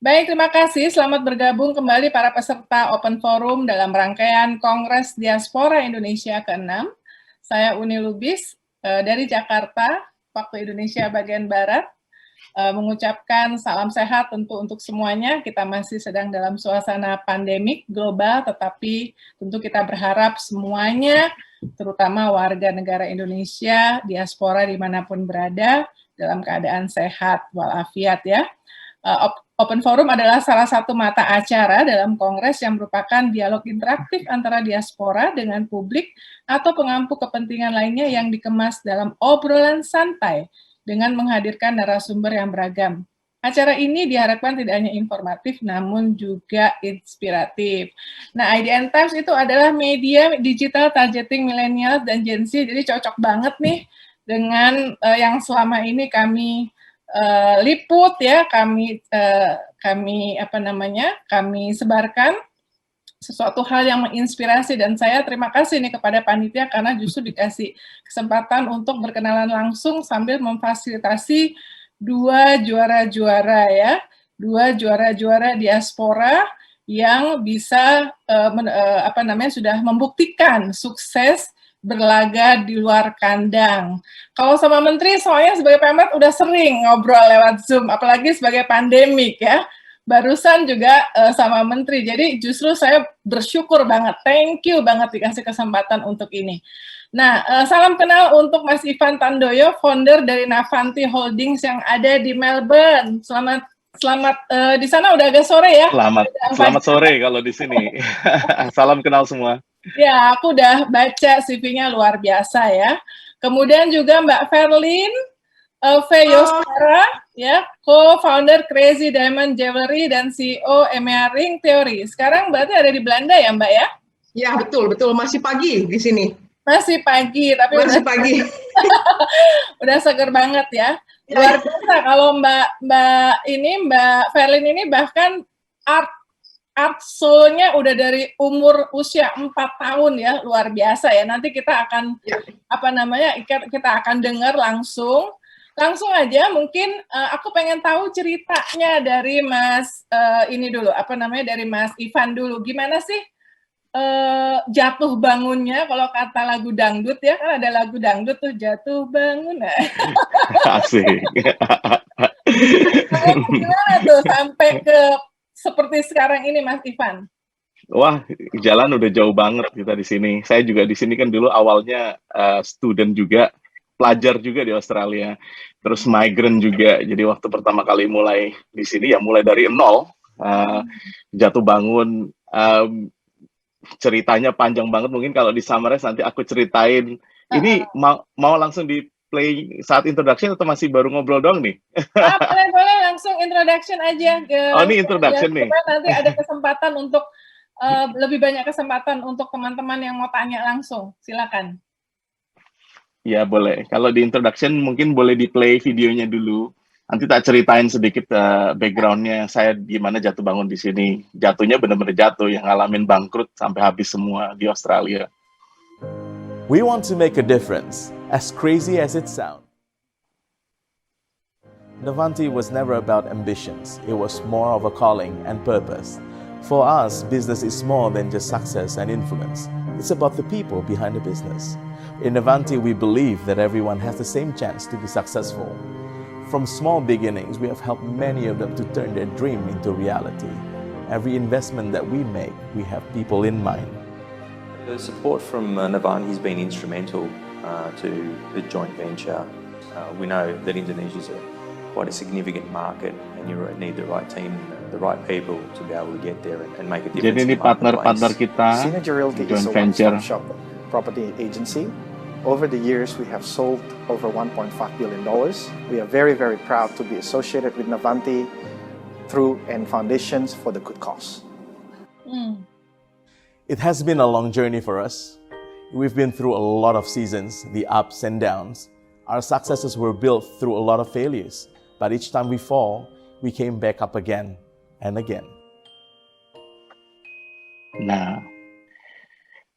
Baik, terima kasih. Selamat bergabung kembali para peserta Open Forum dalam rangkaian Kongres Diaspora Indonesia ke-6. Saya Uni Lubis dari Jakarta, waktu Indonesia bagian Barat, mengucapkan salam sehat tentu untuk semuanya. Kita masih sedang dalam suasana pandemik global, tetapi tentu kita berharap semuanya, terutama warga negara Indonesia, diaspora dimanapun berada, dalam keadaan sehat walafiat ya. Open Forum adalah salah satu mata acara dalam kongres yang merupakan dialog interaktif antara diaspora dengan publik atau pengampu kepentingan lainnya yang dikemas dalam obrolan santai dengan menghadirkan narasumber yang beragam. Acara ini diharapkan tidak hanya informatif, namun juga inspiratif. Nah, IDN Times itu adalah media digital targeting milenial dan Gen Z, jadi cocok banget nih dengan yang selama ini kami liput ya, kami sebarkan sesuatu hal yang menginspirasi, dan saya terima kasih nih kepada panitia karena justru dikasih kesempatan untuk berkenalan langsung sambil memfasilitasi dua juara-juara ya, dua juara-juara diaspora yang bisa sudah membuktikan sukses berlaga di luar kandang. Kalau sama menteri, soalnya sebagai Pemret udah sering ngobrol lewat Zoom, apalagi sebagai pandemik ya. Barusan juga sama menteri, jadi justru saya bersyukur banget, thank you banget dikasih kesempatan untuk ini. Nah, salam kenal untuk Mas Ivan Tandoyo, founder dari Navanti Holdings yang ada di Melbourne. Selamat di sana udah agak sore ya. Selamat sore kalau di sini. Salam kenal semua. Ya, aku udah baca CV-nya luar biasa ya. Kemudian juga Mbak Verlin Yosara, ya, co-founder Crazy Diamond Jewelry dan CEO EMEA Ring Theory. Sekarang berarti ada di Belanda ya, Mbak ya? Ya, betul. Masih pagi di sini. Masih pagi, tapi masih pagi. Udah seger banget ya. Luar biasa kalau Mbak Verlin ini bahkan art soul-nya udah dari usia 4 tahun ya, luar biasa ya. Nanti kita akan kita akan dengar langsung aja. Mungkin aku pengen tahu ceritanya dari Mas dari Mas Ivan dulu. Gimana sih jatuh bangunnya, kalau kata lagu dangdut ya, kan ada lagu dangdut tuh, jatuh bangun. Asik. Gimana tuh sampai ke seperti sekarang ini, Mas Ivan? Wah, jalan udah jauh banget kita di sini. Saya juga di sini kan dulu awalnya student juga, pelajar juga di Australia, terus migrant juga. Jadi waktu pertama kali mulai di sini ya mulai dari nol, jatuh bangun. Ceritanya panjang banget, mungkin kalau di summarize nanti aku ceritain. Ini mau langsung di play saat introduction atau masih baru ngobrol doang nih? Boleh langsung introduction aja. Ini introduction nih. Nanti ada kesempatan untuk lebih banyak kesempatan untuk teman-teman yang mau tanya langsung. Silakan. Ya boleh. Kalau di introduction mungkin boleh di play videonya dulu. Nanti tak ceritain sedikit background-nya saya gimana jatuh bangun di sini. Jatuhnya benar-benar jatuh, yang ngalamin bangkrut sampai habis semua di Australia. We want to make a difference, as crazy as it sounds. Navanti was never about ambitions. It was more of a calling and purpose. For us, business is more than just success and influence. It's about the people behind the business. In Navanti, we believe that everyone has the same chance to be successful. From small beginnings, we have helped many of them to turn their dream into reality. Every investment that we make, we have people in mind. The support from Navanti has been instrumental to the joint venture. We know that Indonesia is quite a significant market, and you need the right team, the right people to be able to get there and make a difference. Jadi ini partner-partner kita, Synergy Realty joint is a venture one-stop shop property agency. Over the years, we have sold over $1.5 billion. We are very, very proud to be associated with Navanti through and foundations for the good cause. It has been a long journey for us. We've been through a lot of seasons, the ups and downs. Our successes were built through a lot of failures, but each time we fall, we came back up again and again. Nah,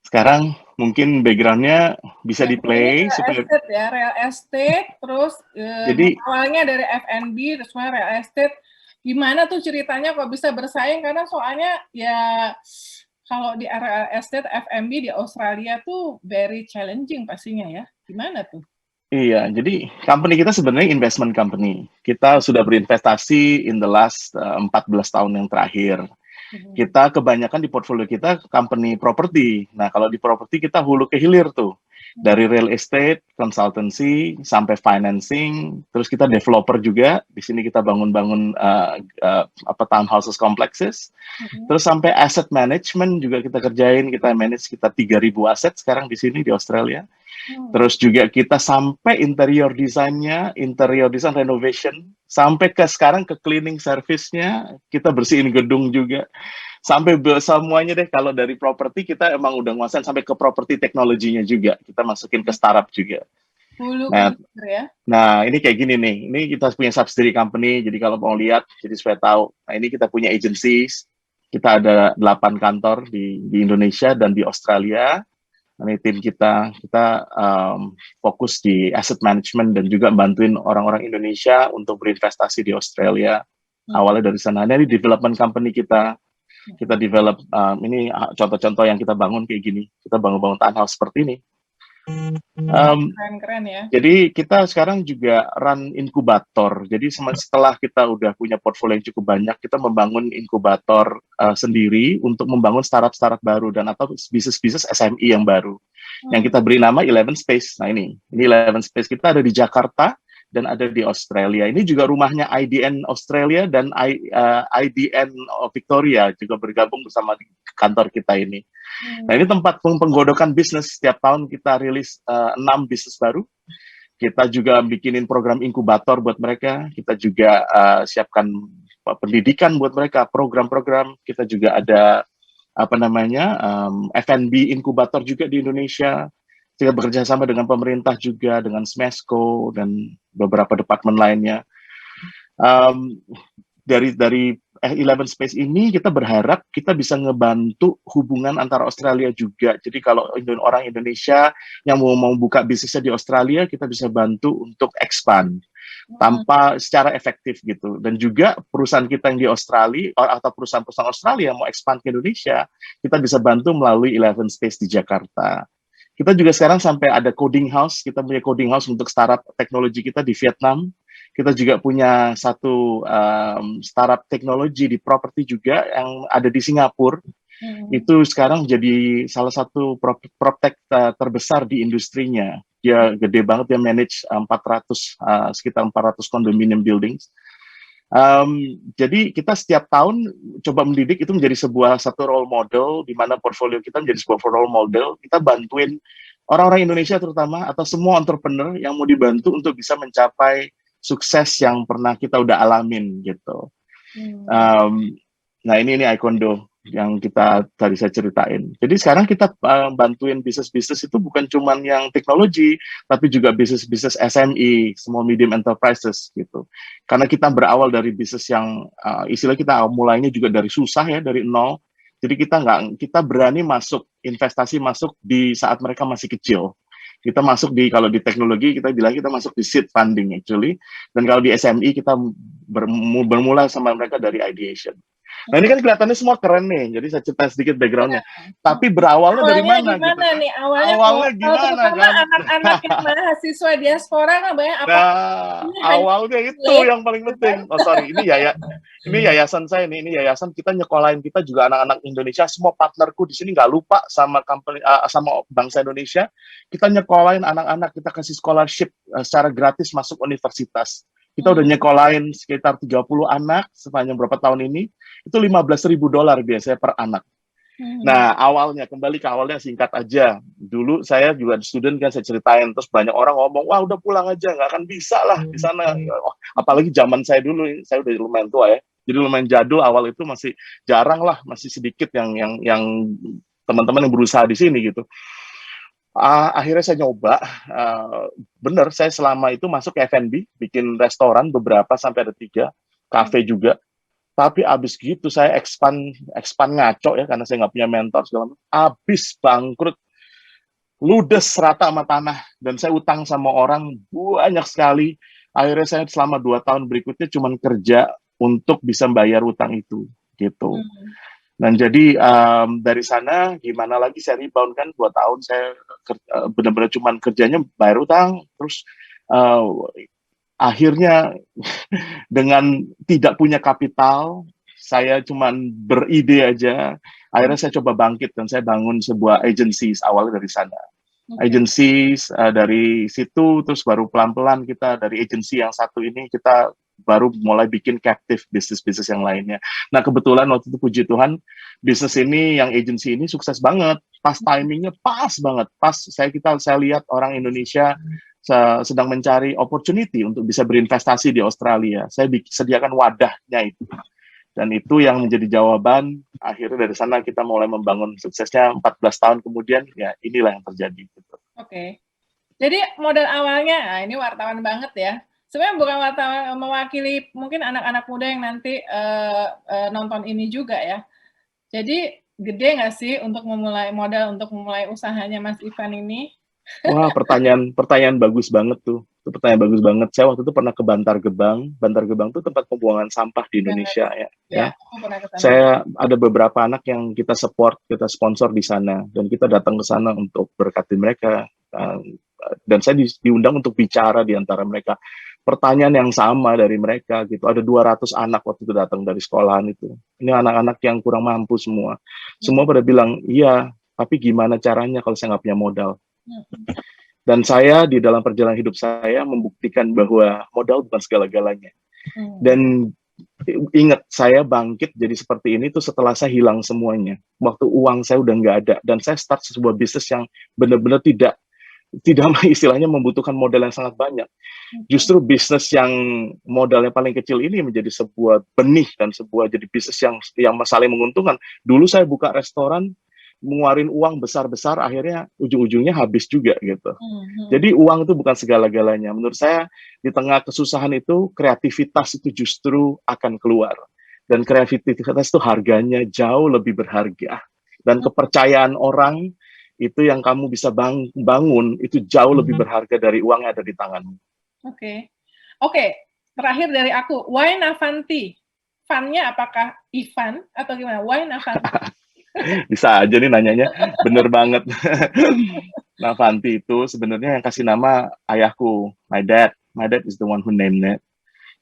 sekarang mungkin background-nya bisa di-play supaya real estate, terus jadi awalnya dari F&B, terus real estate, Gimana tuh ceritanya kok bisa bersaing? Karena soalnya ya kalau di area estate F&B di Australia tuh very challenging pastinya ya. Gimana tuh? Iya, jadi company kita sebenarnya investment company. Kita sudah berinvestasi in the last 14 tahun yang terakhir. Kita kebanyakan di portfolio kita company property. Nah, kalau di property kita hulu ke hilir tuh. Dari real estate, consultancy, sampai financing, terus kita developer juga. Di sini kita bangun-bangun townhouses, complexes. Terus sampai asset management juga kita kerjain. Kita manage sekitar 3.000 aset sekarang di sini di Australia. Terus juga kita sampai interior design-nya, interior design renovation, sampai ke sekarang ke cleaning service-nya, kita bersihin gedung juga. Sampai semuanya deh, kalau dari properti kita emang udah nguasain sampai ke properti teknologinya juga. Kita masukin ke startup juga. Hulu Nah, ya. nah, ini kayak gini nih. Ini kita punya subsidiary company, jadi kalau mau lihat, jadi supaya tahu. Nah, ini kita punya agencies. Kita ada 8 kantor di Indonesia dan di Australia. Ini tim kita fokus di asset management dan juga bantuin orang-orang Indonesia untuk berinvestasi di Australia. Awalnya dari sana. Ini development company kita develop, ini contoh-contoh yang kita bangun kayak gini. Kita bangun-bangun townhouse seperti ini. Keren-keren ya. Jadi kita sekarang juga run inkubator. Jadi setelah kita udah punya portfolio yang cukup banyak, kita membangun inkubator sendiri untuk membangun startup-startup baru dan atau bisnis-bisnis SME yang baru. Yang kita beri nama 11 Space. Nah ini 11 Space kita ada di Jakarta dan ada di Australia. Ini juga rumahnya IDN Australia dan IDN Victoria juga bergabung bersama kantor kita ini. Nah ini tempat penggodokan bisnis. Setiap tahun kita rilis 6 bisnis baru. Kita juga bikinin program inkubator buat mereka. Kita juga siapkan pendidikan buat mereka, program-program. Kita juga ada F&B inkubator juga di Indonesia. Kita bekerja sama dengan pemerintah juga, dengan Smesco dan beberapa departemen lainnya. Dari 11 Space ini kita berharap kita bisa ngebantu hubungan antara Australia juga. Jadi kalau orang Indonesia yang mau buka bisnisnya di Australia, kita bisa bantu untuk expand tanpa secara efektif gitu. Dan juga perusahaan kita yang di Australia atau perusahaan-perusahaan Australia yang mau expand ke Indonesia, kita bisa bantu melalui 11 Space di Jakarta. Kita juga sekarang sampai ada coding house. Kita punya coding house untuk startup teknologi kita di Vietnam. Kita juga punya satu startup teknologi di properti juga yang ada di Singapura. Itu sekarang jadi salah satu proptech terbesar di industrinya. Dia gede banget, dia manage sekitar 400 condominium buildings. Jadi kita setiap tahun coba mendidik itu menjadi satu role model, di mana portfolio kita menjadi sebuah role model. Kita bantuin orang-orang Indonesia terutama atau semua entrepreneur yang mau dibantu untuk bisa mencapai sukses yang pernah kita udah alamin gitu. Nah ini Icondo yang kita tadi saya ceritain. Jadi sekarang kita bantuin bisnis-bisnis itu bukan cuma yang teknologi, tapi juga bisnis-bisnis SME, small medium enterprises gitu. Karena kita berawal dari bisnis yang istilah kita mulainya juga dari susah ya, dari nol. Jadi kita berani investasi masuk di saat mereka masih kecil. Kita masuk kalau di teknologi kita bilang kita masuk di seed funding actually, dan kalau di SME kita bermula sama mereka dari ideation. Nah ini kan kelihatannya semua keren nih, jadi saya cerita sedikit backgroundnya. Tapi berawalnya dari mana? Gimana gitu? nih? Awalnya gimana kan? Anak-anak yang mahasiswa diaspora kan banyak apa? Nah, awalnya itu yang paling penting. Oh sorry, ini yayasan saya nih. Ini yayasan kita nyekolahin kita juga anak-anak Indonesia. Semua partnerku di sini nggak lupa sama sama bangsa Indonesia. Kita nyekolahin anak-anak, kita kasih scholarship secara gratis masuk universitas. Kita udah nyekolahin sekitar 30 anak sepanjang berapa tahun ini. Itu $15.000 biasanya per anak. Nah, kembali ke awalnya singkat aja. Dulu saya juga student kan, saya ceritain. Terus banyak orang ngomong, wah udah pulang aja, nggak akan bisa lah di sana. Apalagi zaman saya dulu, saya udah lumayan tua ya. Jadi lumayan jadul, awal itu masih jarang lah, masih sedikit yang teman-teman yang berusaha di sini gitu. Akhirnya saya nyoba, bener saya selama itu masuk ke F&B, bikin restoran beberapa sampai ada 3, kafe juga. Tapi abis gitu saya expand ngaco ya, karena saya nggak punya mentor segala macam. Abis bangkrut, ludes rata sama tanah, dan saya utang sama orang banyak sekali. Akhirnya saya selama 2 tahun berikutnya cuman kerja untuk bisa bayar utang itu gitu. Hmm. Dan jadi dari sana gimana lagi saya rebound kan 2 tahun saya benar-benar cuman kerjanya bayar utang, terus akhirnya dengan tidak punya kapital, saya cuman beride aja. Akhirnya saya coba bangkit dan saya bangun sebuah agencies awalnya dari sana. Agencies dari situ, terus baru pelan-pelan kita dari agency yang satu ini kita baru mulai bikin captive bisnis-bisnis yang lainnya. Nah kebetulan waktu itu puji Tuhan bisnis ini yang agency ini sukses banget, pas timingnya pas banget, pas saya lihat orang Indonesia sedang mencari opportunity untuk bisa berinvestasi di Australia. Saya sediakan wadahnya itu. Dan itu yang menjadi jawaban, akhirnya dari sana kita mulai membangun suksesnya 14 tahun kemudian, ya inilah yang terjadi. Oke. Jadi modal awalnya, nah ini wartawan banget ya. Sebenarnya bukan wartawan mewakili mungkin anak-anak muda yang nanti nonton ini juga ya. Jadi gede nggak sih untuk memulai modal untuk memulai usahanya Mas Ivan ini? Wah, pertanyaan bagus banget tuh. Itu pertanyaan bagus banget. Saya waktu itu pernah ke Bantar Gebang. Bantar Gebang itu tempat pembuangan sampah di Indonesia ya. Aku pernah ke sana. Saya ada beberapa anak yang kita support, kita sponsor di sana dan kita datang ke sana untuk berkati mereka. Dan saya diundang untuk bicara di antara mereka. Pertanyaan yang sama dari mereka gitu. Ada 200 anak waktu itu datang dari sekolahan itu. Ini anak-anak yang kurang mampu semua. Semua pada bilang, "Iya, tapi gimana caranya kalau saya nggak punya modal?" Dan saya di dalam perjalanan hidup saya membuktikan bahwa modal bukan segala-galanya. Dan ingat, saya bangkit jadi seperti ini tuh setelah saya hilang semuanya. Waktu uang saya udah nggak ada. Dan saya start sebuah bisnis yang benar-benar tidak istilahnya membutuhkan modal yang sangat banyak. Justru bisnis yang modalnya paling kecil ini menjadi sebuah benih dan sebuah jadi bisnis yang saling menguntungkan. Dulu saya buka restoran, mengeluarin uang besar-besar, akhirnya ujung-ujungnya habis juga gitu. Jadi uang itu bukan segala-galanya. Menurut saya di tengah kesusahan itu kreativitas itu justru akan keluar. Dan kreativitas itu harganya jauh lebih berharga. Dan kepercayaan orang itu yang kamu bisa bangun itu jauh lebih berharga dari uang yang ada di tanganmu. Oke. Terakhir dari aku, why Navanti? Fun-nya apakah Ivan atau gimana? Why Navanti? Bisa aja nih nanyanya, bener banget. Navanti itu sebenarnya yang kasih nama ayahku, my dad is the one who named it.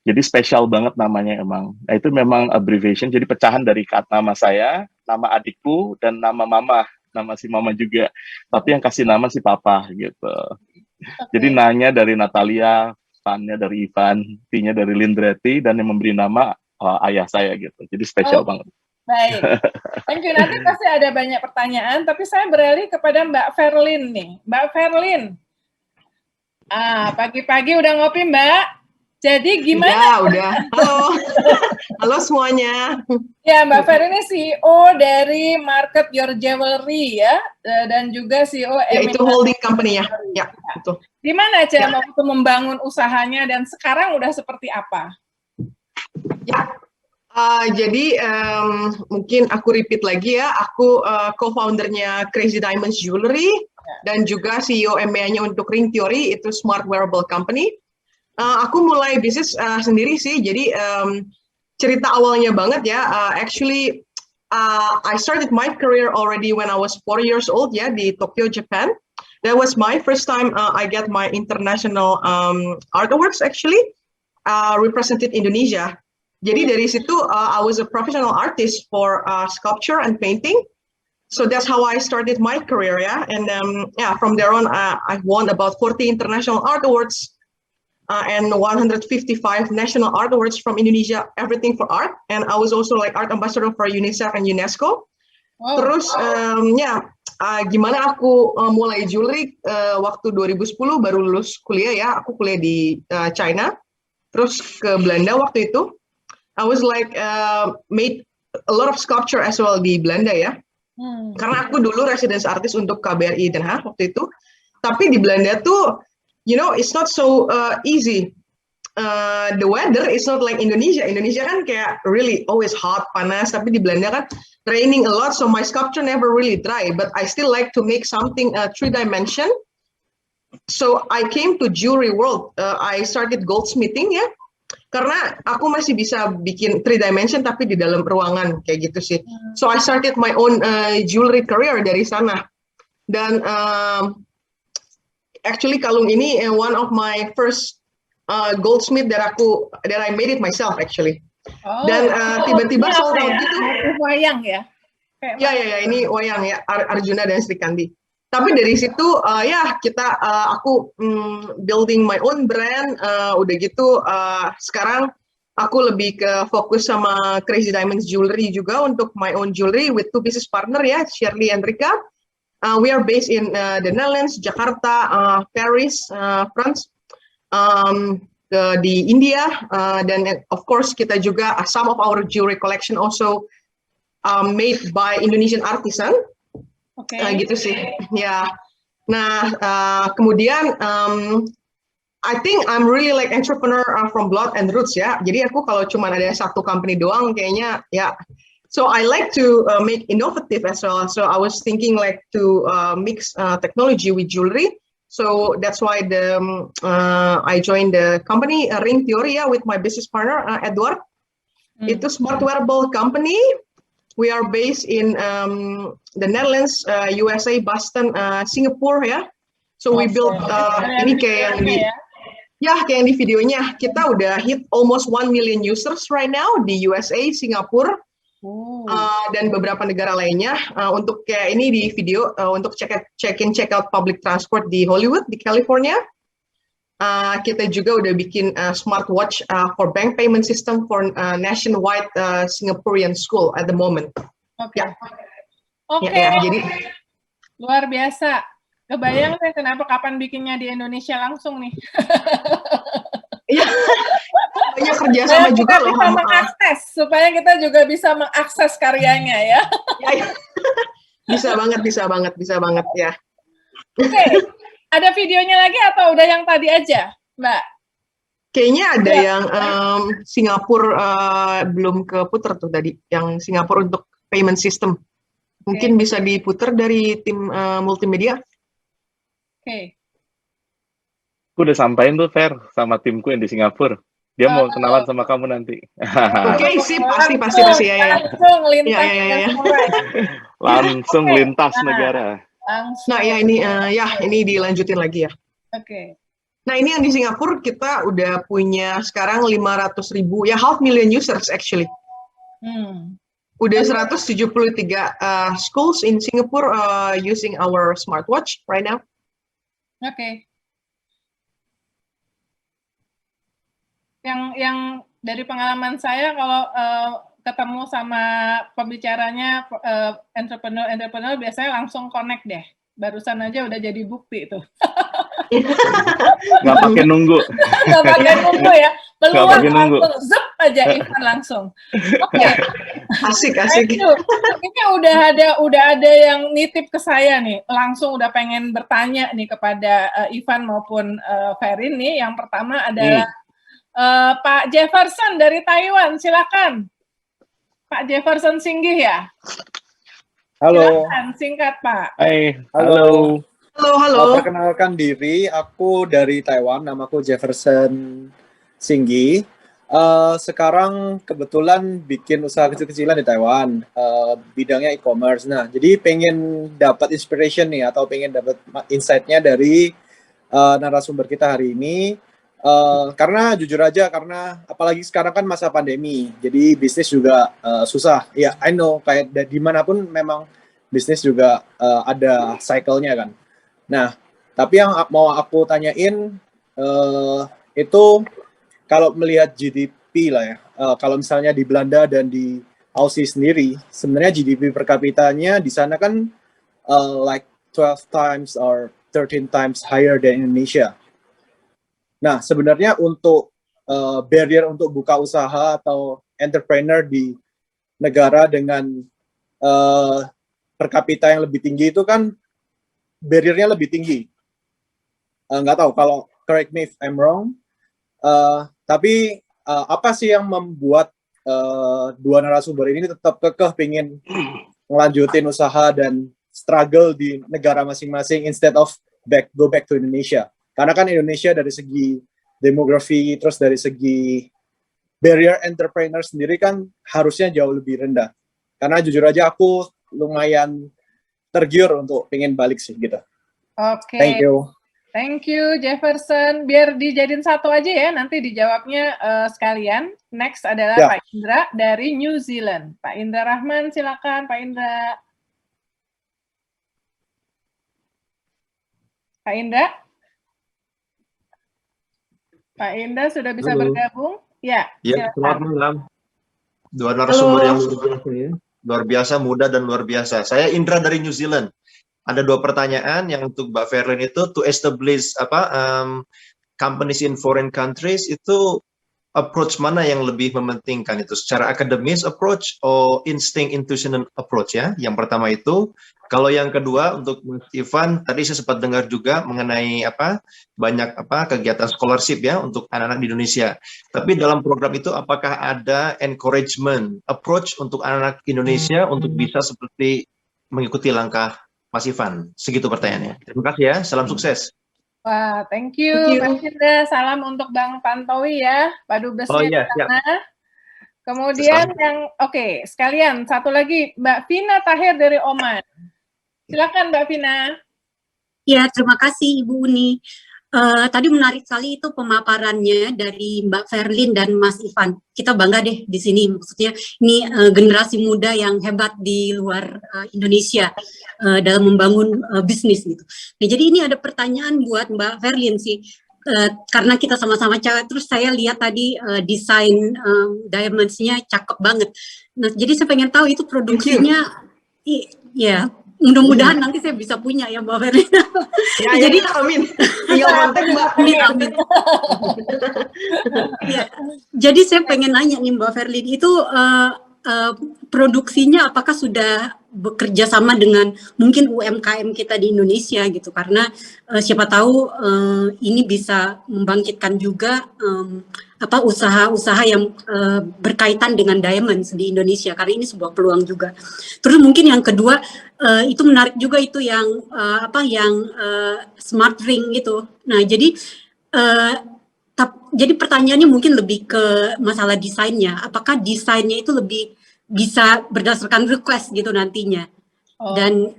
Jadi spesial banget namanya emang. Nah, itu memang abbreviation, jadi pecahan dari nama saya, nama adikku, dan nama si mama juga. Tapi yang kasih nama si papa gitu. Jadi nanya dari Natalia, Van-nya dari Ivan, T-nya dari Lindreti, dan yang memberi nama ayah saya gitu. Jadi spesial banget. Baik, thank you. Nanti pasti ada banyak pertanyaan, tapi saya beralih kepada Mbak Verlin nih. Mbak Verlin, pagi-pagi udah ngopi Mbak? Jadi gimana? Ya, udah. Halo semuanya. Ya, Mbak Verlin ini CEO dari Market Your Jewelry ya, dan juga CEO Ya, itu holding company ya. Ya, betul. Gimana cara waktu membangun usahanya dan sekarang udah seperti apa? Ya. Jadi mungkin aku repeat lagi ya, aku co-foundernya Crazy Diamonds Jewelry dan juga CEO EMEA-nya untuk Ring Theory, itu Smart Wearable Company. Aku mulai bisnis sendiri sih, jadi cerita awalnya banget ya, actually I started my career already when I was 4 years old ya, di Tokyo, Japan. That was my first time I get my international art awards actually, represented Indonesia. Jadi dari situ I was a professional artist for sculpture and painting. So that's how I started my career, yeah. And from there on, I've won about 40 international art awards and 155 national art awards from Indonesia, everything for art. And I was also like art ambassador for UNICEF and UNESCO. Wow. Terus gimana aku mulai jewelry waktu 2010 baru lulus kuliah ya. Aku kuliah di China, terus ke Belanda waktu itu. I was like made a lot of sculpture as well di Belanda ya. Karena aku dulu residence artist untuk KBRI Den Haag waktu itu. Tapi di Belanda tuh, you know, it's not so easy. The weather is not like Indonesia. Indonesia kan kayak really always hot, panas. Tapi di Belanda kan raining a lot, so my sculpture never really dry. But I still like to make something 3-dimension. So I came to jewelry world. I started goldsmithing ya. karena aku masih bisa bikin 3 dimension tapi di dalam ruangan kayak gitu sih. So I started my own jewelry career dari sana. Dan actually kalung ini one of my first goldsmith that I made it myself actually. Dan tiba-tiba sold out gitu. Wayang ya? Ya, ini wayang ya, Arjuna dan Sri Kandi. Tapi dari situ aku building my own brand, udah gitu sekarang aku lebih ke fokus sama Crazy Diamonds Jewelry juga untuk my own jewelry with 2 business partner ya, Shirley and Rika. We are based in the Netherlands, Jakarta, Paris, France, di India, dan of course kita juga some of our jewelry collection also made by Indonesian artisan. Gitu sih ya. Nah kemudian I think I'm really like entrepreneur from blood and roots ya. Jadi aku kalau cuma ada satu company doang kayaknya ya. So I like to make innovative as well. So I was thinking like to mix technology with jewelry. So that's why I joined the company Ring Theory with my business partner Edward. Itu smart wearable company. We are based in the Netherlands, USA, Boston, Singapore ya. So we built ini kayak yang di videonya kita udah hit almost 1 million users right now di USA, Singapura, dan beberapa negara lainnya. Untuk kayak ini di video untuk check in check out public transport di Hollywood, di California. Kita juga udah bikin smartwatch for bank payment system for nationwide Singaporean school at the moment. Oke. Jadi luar biasa. Kebayang deh kenapa kapan bikinnya di Indonesia langsung nih. Iya. Banyak kerjasama juga loh. Supaya kita juga bisa mengakses karyanya ya. Bisa banget ya. Oke. Ada videonya lagi atau udah yang tadi aja, Mbak? Kayaknya ada yang Singapura belum keputer tuh tadi, yang Singapura untuk payment system. Mungkin bisa diputer dari tim multimedia. Oke. Aku udah sampein tuh Fer sama timku yang di Singapura. Dia mau kenalan sama kamu nanti. Oke, sip, pasti ya. Langsung lintas. Langsung lintas negara. Nah ya ini dilanjutin lagi ya. Oke. Nah ini yang di Singapura kita udah punya sekarang 500.000 ya, 500,000 users actually. Udah 173 schools in Singapore using our smartwatch right now. Oke. Yang dari pengalaman saya kalau ketemu sama pembicaranya entrepreneur biasanya langsung connect deh. Barusan aja udah jadi bukti tuh. Nggak pakai nunggu. Nggak pakai nunggu ya. Peluang langsung zep aja Ivan langsung. Oke. Asik. Ini udah ada yang nitip ke saya nih. Langsung udah pengen bertanya nih kepada Ivan maupun Ferin nih. Yang pertama adalah Pak Jefferson dari Taiwan, silakan. Pak Jefferson Singgih ya? Halo. Silakan, singkat Pak. Hai, halo. Halo. Perkenalkan diri, aku dari Taiwan, namaku Jefferson Singgih. Sekarang kebetulan bikin usaha kecil-kecilan di Taiwan, bidangnya e-commerce. Nah, jadi pengen dapat inspiration nih, atau pengen dapat insight-nya dari narasumber kita hari ini. Karena jujur aja, karena apalagi sekarang kan masa pandemi, jadi bisnis juga susah. Ya, I know, kayak dimanapun memang bisnis juga ada cycle-nya kan. Nah, tapi yang mau aku tanyain itu kalau melihat GDP lah ya, kalau misalnya di Belanda dan di Aussie sendiri, sebenarnya GDP per kapitanya di sana kan like 12 times or 13 times higher than Indonesia. Nah, sebenarnya untuk barrier untuk buka usaha atau entrepreneur di negara dengan per kapita yang lebih tinggi itu kan barrier-nya lebih tinggi. Nggak tahu, kalau correct me if I'm wrong. Tapi apa sih yang membuat dua narasumber ini tetap kekeh pengen ngelanjutin usaha dan struggle di negara masing-masing instead of go back to Indonesia? Karena kan Indonesia dari segi demografi, terus dari segi barrier entrepreneur sendiri kan harusnya jauh lebih rendah. Karena jujur aja aku lumayan tergiur untuk pengen balik sih gitu. Oke. Thank you. Thank you Jefferson. Biar dijadiin satu aja ya, nanti dijawabnya sekalian. Next adalah Ya. Pak Indra dari New Zealand. Pak Indra Rahman, silakan Pak Indra. Pak Indra? Pak Indra sudah bisa Halo. bergabung? Ya, Ya, selamat silakan. malam. Dua narasumber Halo. yang luar biasa ya. Luar biasa, muda dan luar biasa. Saya Indra dari New Zealand. Ada 2 pertanyaan yang untuk Mbak Verlin itu to establish companies in foreign countries itu approach mana yang lebih mementingkan itu secara akademis approach atau instinct intuition approach ya. Yang pertama itu. Kalau yang kedua untuk Mas Ivan tadi saya sempat dengar juga mengenai banyak kegiatan scholarship ya untuk anak-anak di Indonesia. Tapi dalam program itu apakah ada encouragement approach untuk anak-anak Indonesia untuk bisa seperti mengikuti langkah Mas Ivan? Segitu pertanyaannya. Terima kasih ya. Salam sukses. Wah, thank you, Thank you. Pak Indra. Salam untuk Bang Tantowi ya, Pak Dubesnya Oh di iya, siap. sana. Kemudian sekalian satu lagi Mbak Vina Tahir dari Oman. Silakan Mbak Vina. Ya, terima kasih Ibu Uni. Tadi menarik sekali itu pemaparannya dari Mbak Verlin dan Mas Ivan. Kita bangga deh di sini, maksudnya ini generasi muda yang hebat di luar Indonesia dalam membangun bisnis gitu. Nah, jadi ini ada pertanyaan buat Mbak Verlin sih. Karena kita sama-sama cewek, terus saya lihat tadi desain diamonds-nya cakep banget. Nah, jadi saya pengen tahu itu produksinya, ya mudah-mudahan nanti saya bisa punya ya Mbak Verlin. Ya, Jadi amin. Tinggal kontak Mbak. amin. Ya, jadi saya pengen nanya nih Mbak Verlin, itu produksinya apakah sudah bekerja sama dengan mungkin UMKM kita di Indonesia gitu, karena siapa tahu ini bisa membangkitkan juga usaha-usaha yang berkaitan dengan diamonds di Indonesia, karena ini sebuah peluang juga. Terus mungkin yang kedua itu menarik juga itu yang smart ring gitu. Nah, jadi pertanyaannya mungkin lebih ke masalah desainnya. Apakah desainnya itu lebih bisa berdasarkan request gitu nantinya? Dan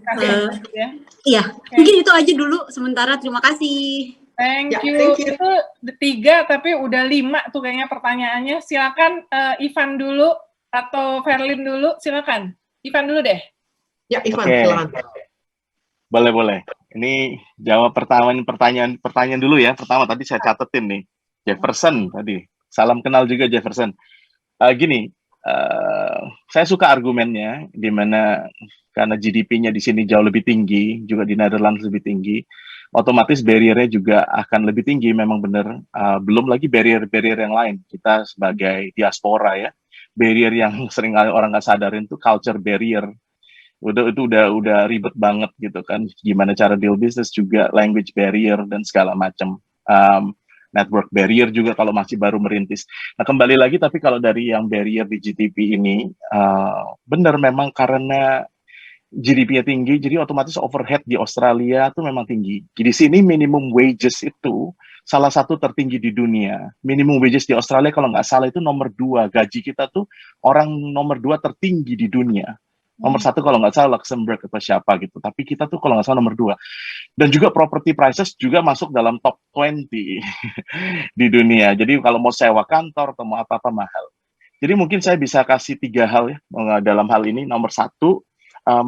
iya, mungkin itu aja dulu sementara. Terima kasih. Thank you. Thank you. Itu 3 tapi udah 5 tuh kayaknya pertanyaannya. Silakan Ivan dulu atau Verlin dulu. Silakan. Ivan dulu deh. Ya, Ivan, Oke. silakan. Boleh. Ini jawab pertanyaan dulu ya. Pertama tadi saya catetin nih. Jefferson tadi. Salam kenal juga Jefferson. Gini, saya suka argumennya di mana karena GDP-nya di sini jauh lebih tinggi, juga di Netherlands lebih tinggi, otomatis barrier-nya juga akan lebih tinggi, memang benar. Belum lagi barrier-barrier yang lain. Kita sebagai diaspora ya, barrier yang sering orang nggak sadarin itu culture barrier. Itu udah ribet banget gitu kan. Gimana cara deal business juga, language barrier dan segala macam. Network barrier juga kalau masih baru merintis. Nah, kembali lagi tapi kalau dari yang barrier di GDP ini, benar memang karena GDP-nya tinggi, jadi otomatis overhead di Australia itu memang tinggi. Jadi di sini minimum wages itu salah satu tertinggi di dunia. Minimum wages di Australia kalau nggak salah itu nomor 2. Gaji kita tuh orang nomor 2 tertinggi di dunia. Nomor 1 kalau nggak salah Luxembourg atau siapa gitu. Tapi kita tuh kalau nggak salah nomor 2. Dan juga property prices juga masuk dalam top 20 di dunia. Jadi kalau mau sewa kantor atau mau apa-apa mahal. Jadi mungkin saya bisa kasih 3 hal ya dalam hal ini. Nomor 1,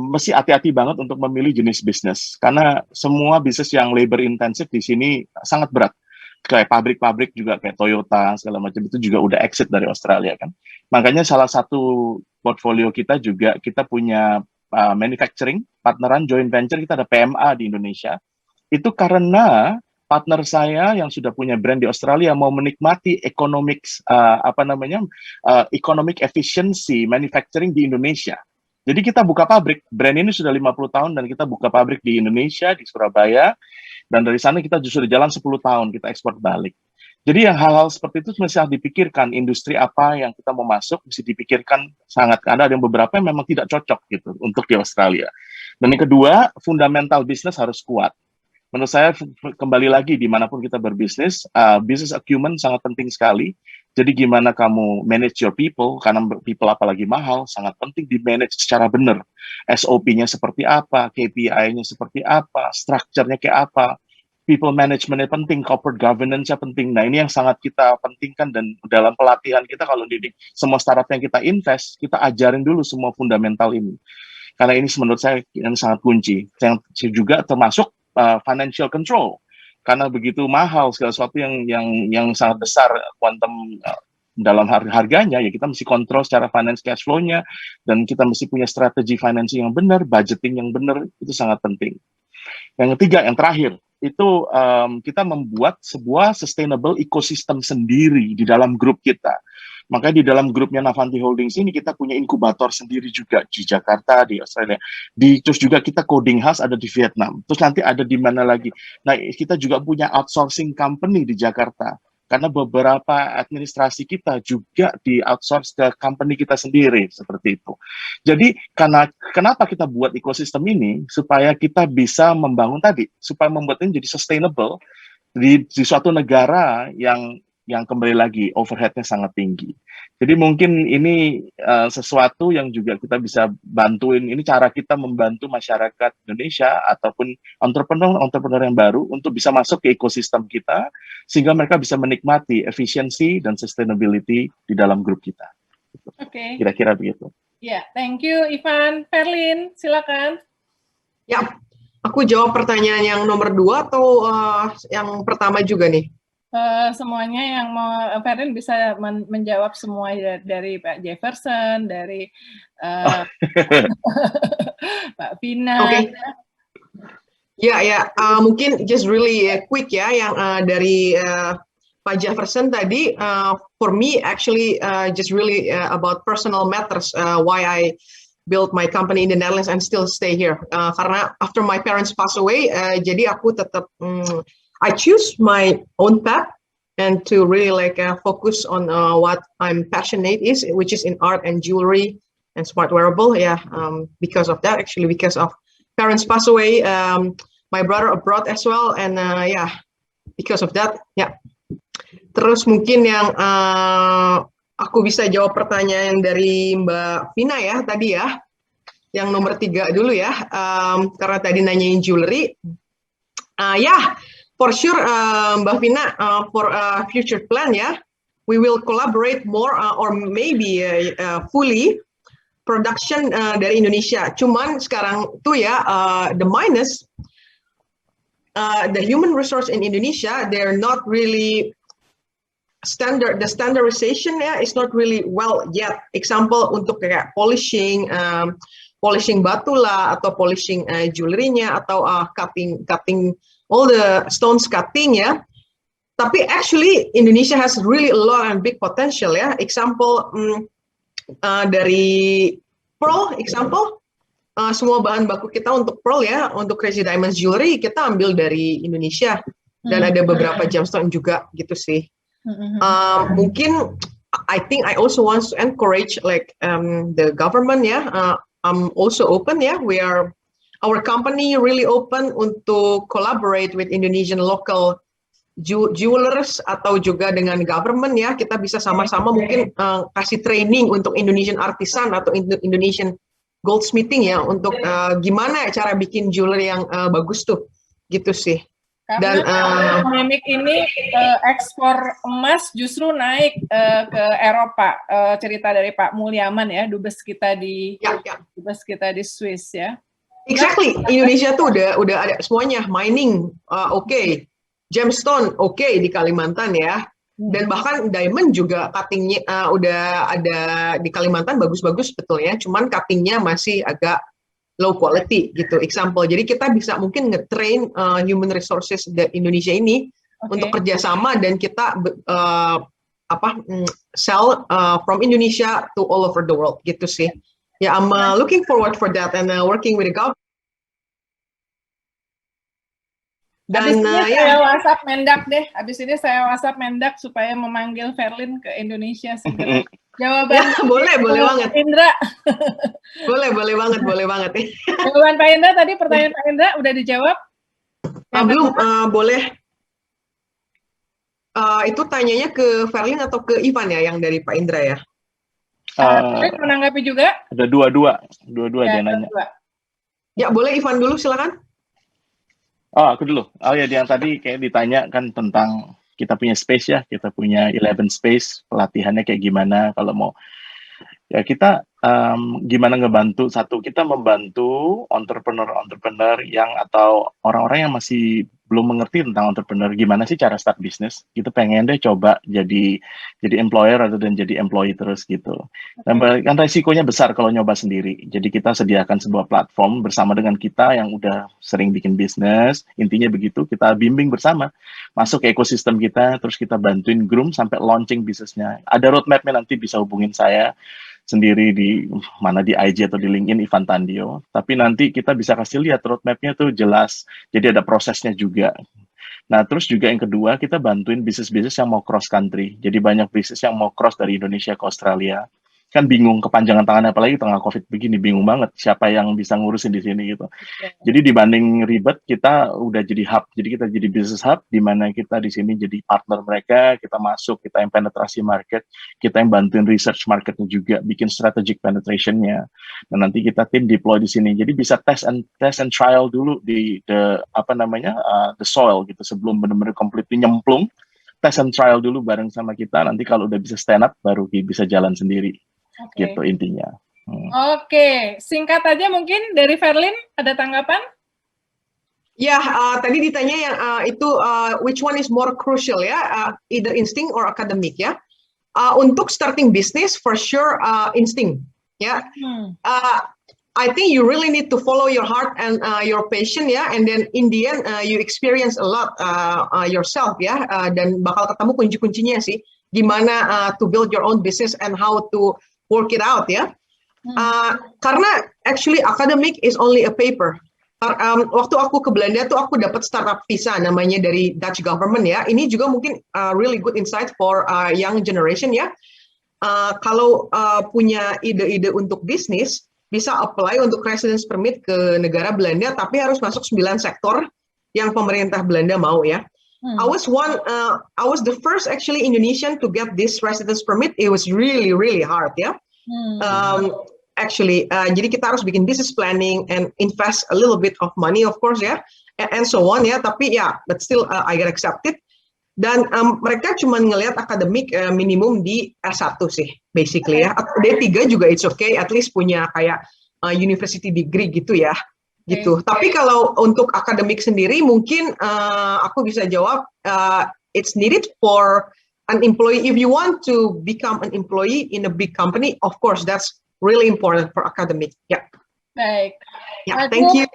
mesti hati-hati banget untuk memilih jenis bisnis. Karena semua bisnis yang labor intensif di sini sangat berat. Kayak pabrik-pabrik juga kayak Toyota segala macam itu juga udah exit dari Australia kan. Makanya salah satu portfolio kita juga kita punya manufacturing partneran joint venture, kita ada PMA di Indonesia. Itu karena partner saya yang sudah punya brand di Australia mau menikmati economic efficiency manufacturing di Indonesia. Jadi kita buka pabrik, brand ini sudah 50 tahun dan kita buka pabrik di Indonesia, di Surabaya, dan dari sana kita justru jalan 10 tahun, kita ekspor balik. Jadi yang hal-hal seperti itu mesti dipikirkan, industri apa yang kita mau masuk, mesti dipikirkan sangat, karena ada yang beberapa yang memang tidak cocok gitu untuk di Australia. Dan yang kedua, fundamental bisnis harus kuat. Menurut saya kembali lagi dimanapun kita berbisnis, business acumen sangat penting sekali. Jadi gimana kamu manage your people, karena people apalagi mahal, sangat penting di manage secara benar. SOP-nya seperti apa, KPI-nya seperti apa, structure-nya kayak apa, people management-nya penting, corporate governance-nya penting. Nah, ini yang sangat kita pentingkan, dan dalam pelatihan kita kalau didik semua startup yang kita invest, kita ajarin dulu semua fundamental ini. Karena ini menurut saya yang sangat kunci. Yang juga termasuk financial control. Karena begitu mahal segala sesuatu yang sangat besar quantum dalam harganya, ya kita mesti kontrol secara finance cash flow-nya, dan kita mesti punya strategi financing yang benar, budgeting yang benar, itu sangat penting. Yang ketiga, yang terakhir, itu kita membuat sebuah sustainable ecosystem sendiri di dalam grup kita. Makanya di dalam grupnya Navanti Holdings ini kita punya inkubator sendiri juga di Jakarta, di Australia. Terus juga kita coding house ada di Vietnam. Terus nanti ada di mana lagi. Nah, kita juga punya outsourcing company di Jakarta. Karena beberapa administrasi kita juga di outsource ke company kita sendiri, seperti itu. Jadi, kenapa kita buat ekosistem ini? Supaya kita bisa membangun tadi, supaya membuat ini jadi sustainable di suatu negara yang kembali lagi overhead-nya sangat tinggi. Jadi mungkin ini sesuatu yang juga kita bisa bantuin, ini cara kita membantu masyarakat Indonesia ataupun entrepreneur yang baru untuk bisa masuk ke ekosistem kita, sehingga mereka bisa menikmati efisiensi dan sustainability di dalam grup kita. Oke. Kira-kira begitu. Ya, thank you Ivan. Verlin, silakan. Ya, aku jawab pertanyaan yang nomor 2 atau yang pertama juga nih? Semuanya yang mau Verlin bisa menjawab semua dari Pak Jefferson, dari Pak Vina. Oke. Ya, mungkin just really quick ya, yang dari Pak Jefferson tadi. For me, actually, just really about personal matters. Why I built my company in the Netherlands and still stay here. Karena after my parents pass away, jadi aku tetap I choose my own path and to really focus on what I'm passionate is, which is in art and jewelry and smart wearable. Yeah, because of that, actually, because of parents pass away, my brother abroad as well, and yeah, because of that, yeah. Terus mungkin yang aku bisa jawab pertanyaan dari Mbak Vina ya tadi ya, yang nomor 3 dulu ya, karena tadi nanyain jewelry. Yeah, for sure, Mbak Vina, for future plan ya, we will collaborate more or maybe fully production dari Indonesia. Cuman sekarang tuh ya, the minus, the human resource in Indonesia, they're not really the standardization ya is not really well yet. Example untuk kayak polishing batu lah, atau polishing jewelry-nya, atau cutting all the stones cutting ya. Tapi actually Indonesia has really a lot and big potential ya. Example dari pearl, semua bahan baku kita untuk pearl ya, untuk Crazy Diamonds Jewelry kita ambil dari Indonesia, dan ada beberapa gemstone juga gitu sih. Mungkin I think I also want to encourage the government ya. I'm also open ya. Our company really open untuk collaborate with Indonesian local jewelers atau juga dengan government ya. Kita bisa sama-sama mungkin kasih training untuk Indonesian artisan atau Indonesian goldsmithing ya, untuk gimana cara bikin jewelry yang bagus tuh, gitu sih. Karena pandemik ini ekspor emas justru naik ke Eropa. Cerita dari Pak Mulyaman ya, dubes kita di dubes kita di Swiss ya. Exactly, Indonesia tuh udah ada semuanya, mining oke, gemstone oke di Kalimantan ya, dan bahkan diamond juga cuttingnya udah ada di Kalimantan, bagus-bagus betul ya, cuman cuttingnya masih agak low quality gitu. Example, jadi kita bisa mungkin nge-train human resources di Indonesia ini untuk kerjasama, dan kita sell from Indonesia to all over the world gitu sih. Ya, I'm looking forward for that and working with the government. Dan saya WhatsApp Mendak deh. Habis ini saya WhatsApp Mendak supaya memanggil Verlin ke Indonesia segera. Jawaban ya, boleh banget. Indra. boleh banget. Jawaban Pak Indra tadi, pertanyaan Pak Indra udah dijawab? Belum, boleh. Itu tanyanya ke Ferlin atau ke Ivan ya, yang dari Pak Indra ya? Menanggapi juga? Ada dua-dua Ya, dia nanya. Ya, boleh Ivan dulu, silakan. Oh, aku dulu. Oh ya, yang tadi kayak ditanya kan tentang kita punya space ya, kita punya 11 space, pelatihannya kayak gimana kalau mau. Ya kita gimana ngebantu, satu kita membantu entrepreneur yang atau orang-orang yang masih belum mengerti tentang entrepreneur, gimana sih cara start bisnis. Kita pengen deh coba jadi employer rather than jadi employee terus gitu. Dan kan resikonya besar kalau nyoba sendiri. Jadi kita sediakan sebuah platform bersama dengan kita yang udah sering bikin bisnis. Intinya begitu, kita bimbing bersama masuk ke ekosistem kita, terus kita bantuin groom sampai launching bisnisnya. Ada roadmapnya, nanti bisa hubungin saya sendiri di mana, di IG atau di LinkedIn Ivan Tandio. Tapi nanti kita bisa kasih lihat roadmapnya tuh jelas. Jadi ada prosesnya juga. Nah, terus juga yang kedua, kita bantuin bisnis-bisnis yang mau cross country. Jadi banyak bisnis yang mau cross dari Indonesia ke Australia. Kan bingung kepanjangan tangan, apalagi tengah COVID begini, bingung banget siapa yang bisa ngurusin di sini gitu. Jadi dibanding ribet, kita udah jadi hub. Jadi kita jadi business hub, di mana kita di sini jadi partner mereka, kita masuk, kita yang penetrasi market, kita yang bantuin research marketnya juga, bikin strategic penetrationnya. Dan nanti kita tim deploy di sini. Jadi bisa test and trial dulu di the soil gitu, sebelum benar-benar completely nyemplung. Test and trial dulu bareng sama kita. Nanti kalau udah bisa stand up, baru bisa jalan sendiri. Gitu intinya. Oke, singkat aja mungkin dari Ferlin, ada tanggapan? Ya, tadi ditanya yang itu which one is more crucial ya, either instinct or academic ya. Untuk starting business, for sure instinct ya. I think you really need to follow your heart and your passion ya, and then in the end you experience a lot yourself ya, dan bakal ketemu kunci-kuncinya sih, gimana to build your own business and how to work it out ya. Karena actually academic is only a paper. Waktu aku ke Belanda tuh aku dapat startup visa namanya dari Dutch government ya. Ini juga mungkin really good insight for young generation ya. Kalau punya ide-ide untuk bisnis, bisa apply untuk residence permit ke negara Belanda, tapi harus masuk 9 sektor yang pemerintah Belanda mau ya. I was the first actually Indonesian to get this residence permit. It was really hard ya. Jadi kita harus bikin business planning and invest a little bit of money of course ya, and so on ya. Tapi ya, but still I got accepted. Dan mereka cuma ngelihat akademik minimum di S1 sih basically ya. D3 juga it's okay, at least punya kayak university degree gitu ya. Gitu. Tapi kalau untuk akademik sendiri mungkin aku bisa jawab it's needed for an employee. If you want to become an employee in a big company, of course that's really important for academic. Ya. Baik. Ya, thank you.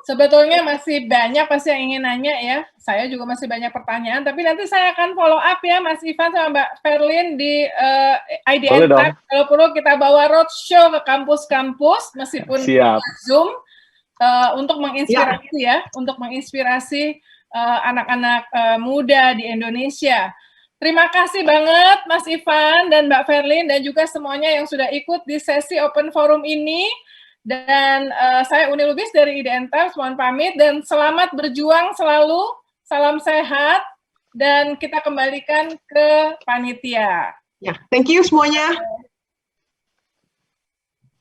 Sebetulnya masih banyak pasti yang ingin nanya ya. Saya juga masih banyak pertanyaan, tapi nanti saya akan follow up ya Mas Ivan sama Mbak Ferlin di IDN Talk. Kalau perlu kita bawa roadshow ke kampus-kampus meskipun Zoom. Untuk menginspirasi untuk menginspirasi anak-anak muda di Indonesia. Terima kasih banget Mas Ivan dan Mbak Ferlin dan juga semuanya yang sudah ikut di sesi Open Forum ini. Dan saya Uni Lubis dari IDN Times, mohon pamit dan selamat berjuang selalu, salam sehat, dan kita kembalikan ke panitia. Ya, thank you semuanya.